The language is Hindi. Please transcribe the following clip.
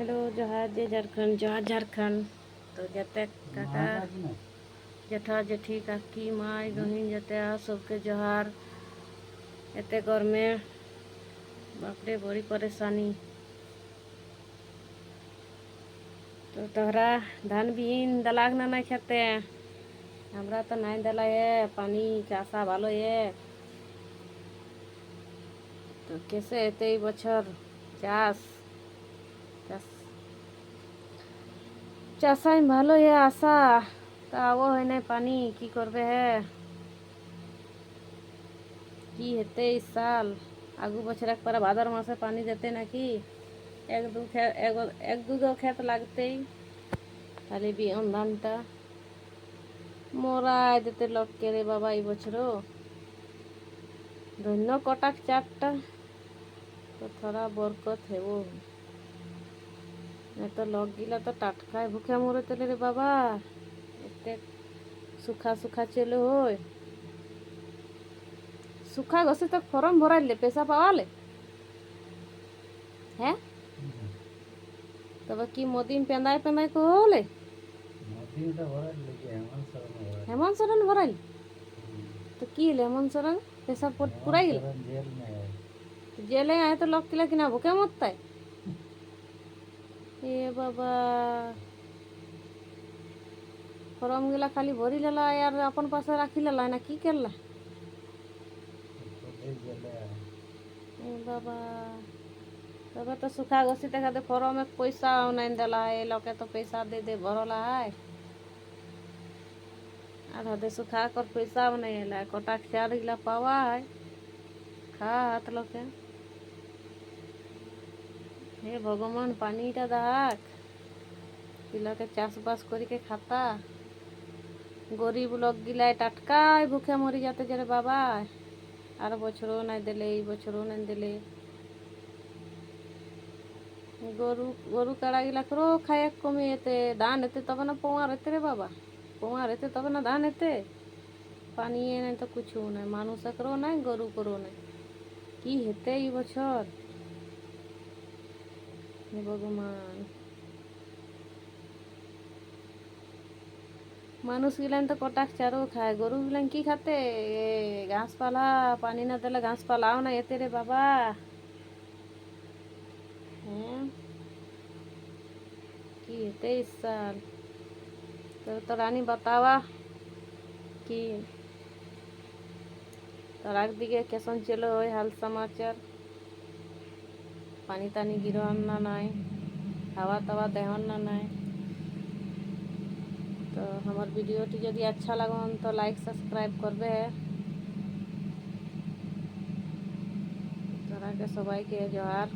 हेलो जोहार जय झारखंड जोहार झारखंड तो जते काका जेठा जेठी काकी माई बहन जते सबके जोहार। एते गर्मे बापरे बड़ी परेशानी। तो तोहरा धान बीन दलाग ना नहीं खेते हमरा तो नहीं दला है पानी चाषा भालो है। तो कैसे एते बछर चाष चाषाई भालो है आशा तो आवो है नहीं पानी की करबे है की हेते इस साल आगू बछर एक भादर मासे पानी देते ना कि एक दो खेत लागते खाली बिहन धानटा मोराय देते लग के रे बाबा ई बछरो धन्य कटाक चारटा तो थोड़ा बरकत है वो नहीं तो लग गिला तो टाटका भूखे मरे तेले रे बाबा एते सुखा सुखा चले हो सुखा गसी तक फॉर्म भराइले पैसा पावाले हैं तब कि मोदी पेंदाय पेंदाय को होले हेमंत सोरेन भराइल तो की हेमंत सोरेन पैसा पुराइल जेले आए तो लोग किला किना भूखे मरता है ए बाबा फॉर्म गिला खाली भरी लेला यार अपन पास राखी लेला ना की करला ए बाबा तब तो सुखा गसी देखा दे फॉर्म में पैसा नहीं देला है लोके तो पैसा दे दे भरला है आधा दे सुखा कर पैसा नहीं है कटा ख्याल गिला पावा है खा हाथ लोके हे भगवान पानीटा दाक पिलाके चाषबास करके खाता गरीब लोग गिलाय टाटका भूखे मरी जाते जरे बाबा आर बछरो नहीं देले ई बछरो नहीं देले गरु गरु काड़ा गिला करो खाए कमी एते धान एते तब ना पौआ रहते रे बाबा पौआ रहते तब ना धान एते पानी नहीं तो कुछ नहीं मानुष करो नहीं गरु करो नहीं की हेते ई बछर भगवान मानुष गिलान तो कटाक चारो खाए गरु गिलान की खाते घास पाला पानी ना देले घास पालाओ ना एते रे बाबा हैं की हेते इस साल तो रानी बतावा कि तोराक दिखे कैसन चलो हो हाल समाचार पानी तानी गिरहन ना नाय हवा तवा देहन ना नाय। तो हमार वीडियोटी यदि अच्छा लगन तो लाइक सब्सक्राइब करबे है तोरा के सबाई के जोहार।